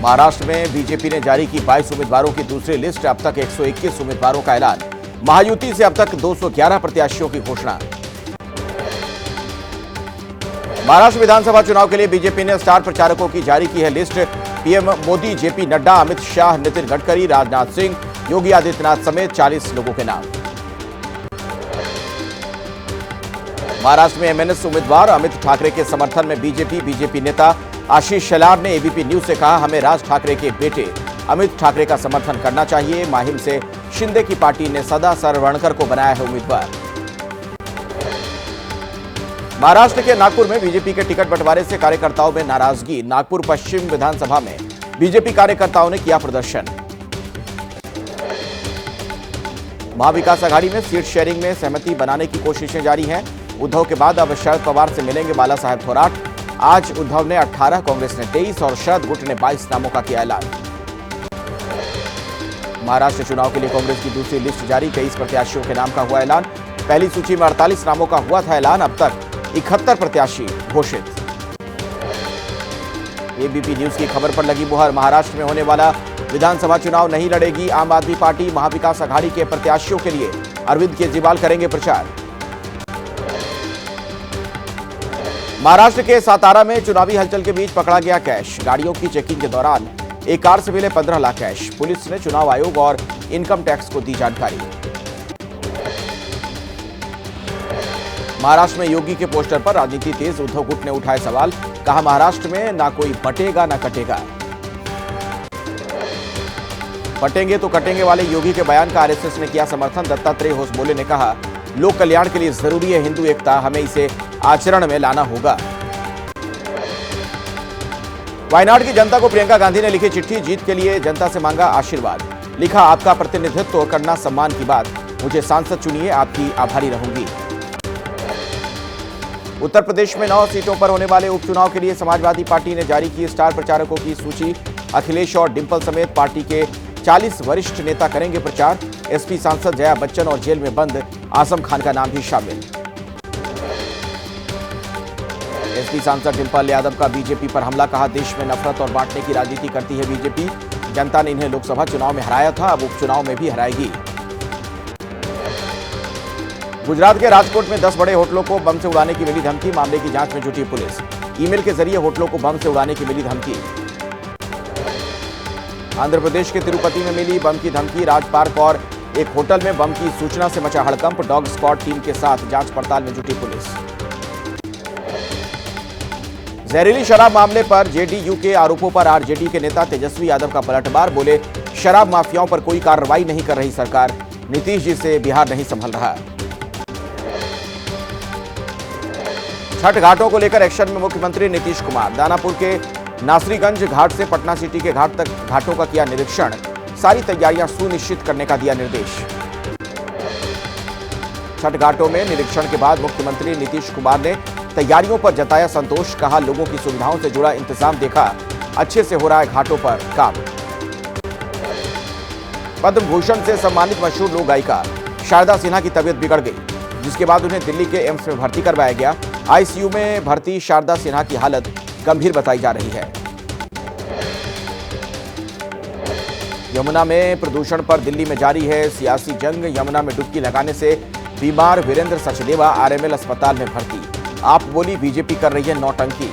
महाराष्ट्र में बीजेपी ने जारी की 22 उम्मीदवारों की दूसरी लिस्ट। अब तक 121 उम्मीदवारों का ऐलान। महायुति से अब तक 211 प्रत्याशियों की घोषणा। महाराष्ट्र विधानसभा चुनाव के लिए बीजेपी ने स्टार प्रचारकों की जारी की है लिस्ट। पीएम मोदी, जेपी नड्डा, अमित शाह, नितिन गडकरी, राजनाथ सिंह, योगी आदित्यनाथ समेत 40 लोगों के नाम। महाराष्ट्र में एमएनएस उम्मीदवार अमित ठाकरे के समर्थन में बीजेपी नेता आशीष शेलार ने एबीपी न्यूज से कहा, हमें राज ठाकरे के बेटे अमित ठाकरे का समर्थन करना चाहिए। माहिम से शिंदे की पार्टी ने सदा सरवणकर को बनाया है उम्मीदवार। महाराष्ट्र के नागपुर में बीजेपी के टिकट बंटवारे से कार्यकर्ताओं में नाराजगी। नागपुर पश्चिम विधानसभा में बीजेपी कार्यकर्ताओं ने किया प्रदर्शन। महाविकास आघाड़ी में सीट शेयरिंग में सहमति बनाने की कोशिशें जारी हैं। उद्धव के बाद अब शरद पवार से मिलेंगे बाला साहेब थोराट। आज उद्धव ने 18, कांग्रेस ने 23 और शरद गुट ने 22 नामों का किया ऐलान। महाराष्ट्र चुनाव के लिए कांग्रेस की दूसरी लिस्ट जारी। 23 प्रत्याशियों के नाम का हुआ ऐलान। पहली सूची में 48 नामों का हुआ था ऐलान। अब तक 71 प्रत्याशी घोषित। एबीपी न्यूज की खबर पर लगी मुहर। महाराष्ट्र में होने वाला विधानसभा चुनाव नहीं लड़ेगी आम आदमी पार्टी। महाविकास आघाड़ी के प्रत्याशियों के लिए अरविंद केजरीवाल करेंगे प्रचार। महाराष्ट्र के सातारा में चुनावी हलचल के बीच पकड़ा गया कैश। गाड़ियों की चेकिंग के दौरान एक कार से मिले 15 लाख कैश। पुलिस ने चुनाव आयोग और इनकम टैक्स को दी जानकारी। महाराष्ट्र में योगी के पोस्टर पर राजनीति तेज। उद्धव गुट ने उठाए सवाल, कहा महाराष्ट्र में ना कोई बटेगा ना कटेगा। बटेंगे तो कटेंगे वाले योगी के बयान का आरएसएस ने किया समर्थन। दत्तात्रेय होसबोले ने कहा, लोक कल्याण के लिए जरूरी है हिंदू एकता, हमें इसे आचरण में लाना होगा। वायनाड की जनता को प्रियंका गांधी ने लिखी चिट्ठी। जीत के लिए जनता से मांगा आशीर्वाद। लिखा, आपका प्रतिनिधित्व करना सम्मान की बात, मुझे सांसद चुनिए, आपकी आभारी रहूंगी। उत्तर प्रदेश में 9 सीटों पर होने वाले उपचुनाव के लिए समाजवादी पार्टी ने जारी की स्टार प्रचारकों की सूची। अखिलेश और डिंपल समेत पार्टी के 40 वरिष्ठ नेता करेंगे प्रचार। एसपी सांसद जया बच्चन और जेल में बंद आजम खान का नाम भी शामिल। एसपी सांसद डिंपल यादव का बीजेपी पर हमला, कहा देश में नफरत और बांटने की राजनीति करती है बीजेपी। जनता ने इन्हें लोकसभा चुनाव में हराया था, अब उपचुनाव में भी हराएगी। गुजरात के राजकोट में 10 बड़े होटलों को बम से उड़ाने की मिली धमकी। मामले की जांच में जुटी पुलिस। ईमेल के जरिए होटलों को बम से उड़ाने की मिली धमकी। आंध्र प्रदेश के तिरुपति में मिली बम की धमकी। राज पार्क और एक होटल में बम की सूचना से मचा हड़कंप। डॉग स्क्वाड टीम के साथ जांच पड़ताल में जुटी पुलिस। जहरीली शराब मामले पर जेडीयू के आरोपों पर आरजेडी के नेता तेजस्वी यादव का पलटवार। बोले, शराब माफियाओं पर कोई कार्रवाई नहीं कर रही सरकार, नीतीश जी से बिहार नहीं संभल रहा। छठ घाटों को लेकर एक्शन में मुख्यमंत्री नीतीश कुमार। दानापुर के नासरीगंज घाट से पटना सिटी के घाट तक घाटों का किया निरीक्षण। सारी तैयारियां सुनिश्चित करने का दिया निर्देश। छठ घाटों में निरीक्षण के बाद मुख्यमंत्री नीतीश कुमार ने तैयारियों पर जताया संतोष। कहा, लोगों की सुविधाओं से जुड़ा इंतजाम देखा, अच्छे से हो रहा है घाटों पर काम। पद्म भूषण से सम्मानित मशहूर लोक गायिका शारदा सिन्हा की तबीयत बिगड़ गई, जिसके बाद उन्हें दिल्ली के एम्स में भर्ती करवाया गया। आईसीयू में भर्ती शारदा सिन्हा की हालत गंभीर बताई जा रही है। यमुना में प्रदूषण पर दिल्ली में जारी है सियासी जंग। यमुना में डुबकी लगाने से बीमार वीरेंद्र सचदेवा आरएमएल अस्पताल में भर्ती। आप बोली, बीजेपी कर रही है नौटंकी।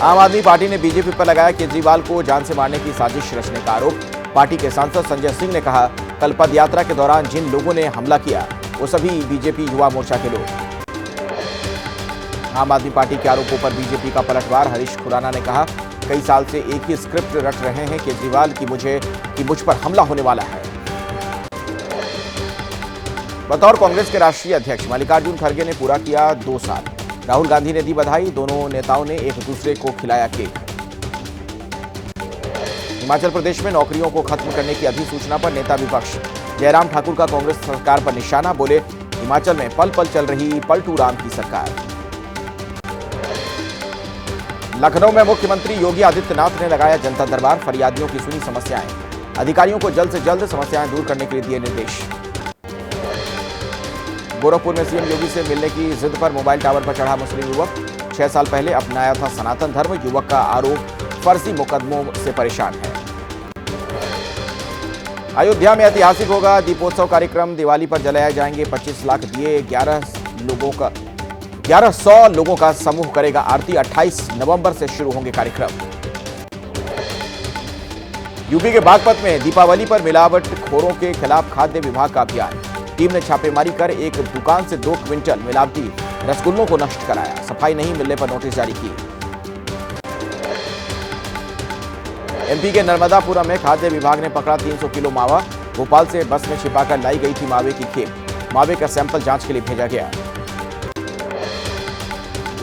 आम आदमी पार्टी ने बीजेपी पर लगाया केजरीवाल को जान से मारने की साजिश रचने का आरोप। पार्टी के सांसद संजय सिंह ने कहा, कल पद यात्रा के दौरान जिन लोगों ने हमला किया वो सभी बीजेपी युवा मोर्चा के लोग। आम आदमी पार्टी के आरोपों पर बीजेपी का पलटवार। हरीश खुराना ने कहा, कई साल से एक ही स्क्रिप्ट रट रहे हैं केजरीवाल की मुझ पर हमला होने वाला है। बतौर कांग्रेस के राष्ट्रीय अध्यक्ष मल्लिकार्जुन खड़गे ने पूरा किया 2 साल। राहुल गांधी ने दी बधाई। दोनों नेताओं ने एक दूसरे को खिलाया केक। हिमाचल प्रदेश में नौकरियों को खत्म करने की अधिसूचना पर नेता विपक्ष जयराम ठाकुर का कांग्रेस सरकार पर निशाना। बोले, हिमाचल में पल पल चल रही पलटू राम की सरकार। लखनऊ में मुख्यमंत्री योगी आदित्यनाथ ने लगाया जनता दरबार। फरियादियों की सुनी समस्याएं। अधिकारियों को जल्द से जल्द समस्याएं दूर करने के लिए दिए निर्देश। गोरखपुर में सीएम योगी से मिलने की जिद पर मोबाइल टावर पर चढ़ा मुस्लिम युवक। 6 साल पहले अपनाया था सनातन धर्म। युवक का आरोप फर्जी मुकदमों से परेशान है। अयोध्या में ऐतिहासिक होगा दीपोत्सव कार्यक्रम। दिवाली पर जलाए जाएंगे 25 लाख दिए। 1100 लोगों का समूह करेगा आरती। 28 नवंबर से शुरू होंगे कार्यक्रम। यूपी के बागपत में दीपावली पर मिलावट खोरों के खिलाफ खाद्य विभाग का अभियान। टीम ने छापेमारी कर एक दुकान से 2 क्विंटल मिलावटी रसगुल्लों को नष्ट कराया। सफाई नहीं मिलने पर नोटिस जारी की। एमपी के नर्मदापुरम में खाद्य विभाग ने पकड़ा 300 किलो मावा। भोपाल से बस में छिपाकर लाई गई थी मावे की खेप। मावे का सैंपल जांच के लिए भेजा गया।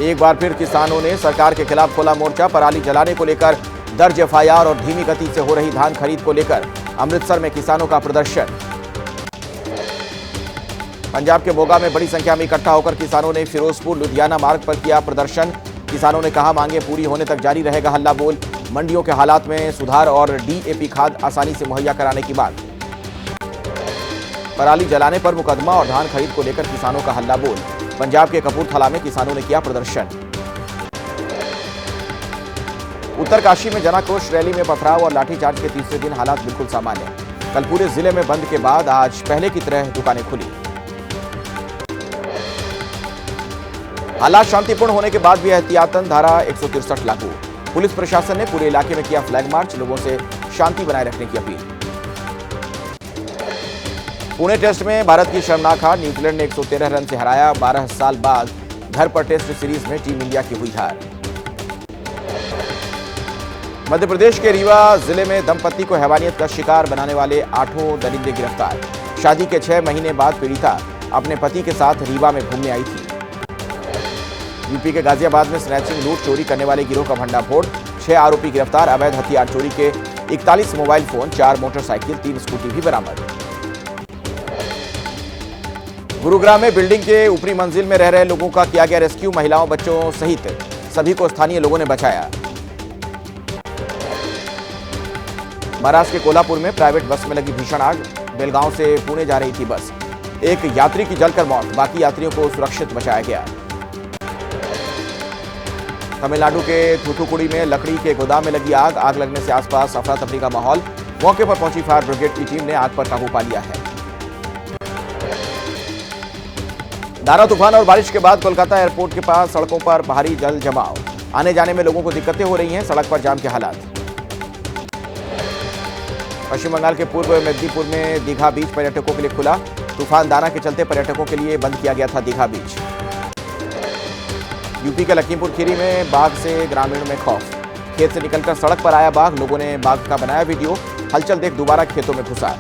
एक बार फिर किसानों ने सरकार के खिलाफ खोला मोर्चा। पराली जलाने को लेकर दर्ज एफआईआर और धीमी गति से हो रही धान खरीद को लेकर अमृतसर में किसानों का प्रदर्शन। पंजाब के मोगा में बड़ी संख्या में इकट्ठा होकर किसानों ने फिरोजपुर लुधियाना मार्ग पर किया प्रदर्शन। किसानों ने कहा मांगे पूरी होने तक जारी रहेगा हल्ला बोल। मंडियों के हालात में सुधार और डीएपी खाद आसानी से मुहैया कराने की मांग। पराली जलाने पर मुकदमा और धान खरीद को लेकर किसानों का हल्ला बोल। पंजाब के कपूरथला में किसानों ने किया प्रदर्शन। उत्तरकाशी में जनाक्रोश रैली में पथराव और लाठीचार्ज के तीसरे दिन हालात बिल्कुल सामान्य। कल पूरे जिले में बंद के बाद आज पहले की तरह दुकानें खुली। हालात शांतिपूर्ण होने के बाद भी एहतियातन धारा 163 लागू। पुलिस प्रशासन ने पूरे इलाके में किया फ्लैग मार्च। लोगों से शांति बनाए रखने की अपील। पुणे टेस्ट में भारत की शर्मनाक हार। न्यूजीलैंड ने 113 रन से हराया। 12 साल बाद घर पर टेस्ट सीरीज में टीम इंडिया की हुई हार। मध्य प्रदेश के रीवा जिले में दंपति को हैवानियत का शिकार बनाने वाले 8 दरिंदे गिरफ्तार। शादी के 6 महीने बाद पीड़िता अपने पति के साथ रीवा में घूमने आई थी। यूपी के गाजियाबाद में स्नैचिंग लूट चोरी करने वाले गिरोह का भंडाफोड़। 6 आरोपी गिरफ्तार। अवैध हथियार चोरी के 41 मोबाइल फोन, 4 मोटरसाइकिल, 3 स्कूटी भी बरामद। गुरुग्राम में बिल्डिंग के ऊपरी मंजिल में रह रहे लोगों का किया गया रेस्क्यू। महिलाओं, बच्चों सहित सभी को स्थानीय लोगों ने बचाया। महाराष्ट्र के कोल्हापुर में प्राइवेट बस में लगी भीषण आग। बेलगांव से पुणे जा रही थी बस। एक यात्री की जलकर मौत। बाकी यात्रियों को सुरक्षित बचाया गया। तमिलनाडु के थूथुकुडी में लकड़ी के गोदाम में लगी आग। आग लगने से आसपास अफरा तफरी का माहौल। मौके पर पहुंची फायर ब्रिगेड की टीम ने आग पर काबू पा लिया है। दारा तूफान और बारिश के बाद कोलकाता एयरपोर्ट के पास सड़कों पर भारी जल जमाव। आने जाने में लोगों को दिक्कतें हो रही हैं। सड़क पर जाम के हालात। पश्चिम बंगाल के पूर्व मेदिनीपुर में दीघा बीच पर्यटकों के लिए खुला। तूफान दाना के चलते पर्यटकों के लिए बंद किया गया था दीघा बीच। यूपी के लखीमपुर खीरी में बाघ से ग्रामीणों में खौफ। खेत से निकलकर सड़क पर आया बाघ। लोगों ने बाघ का बनाया वीडियो। हलचल देख दोबारा खेतों में घुसा।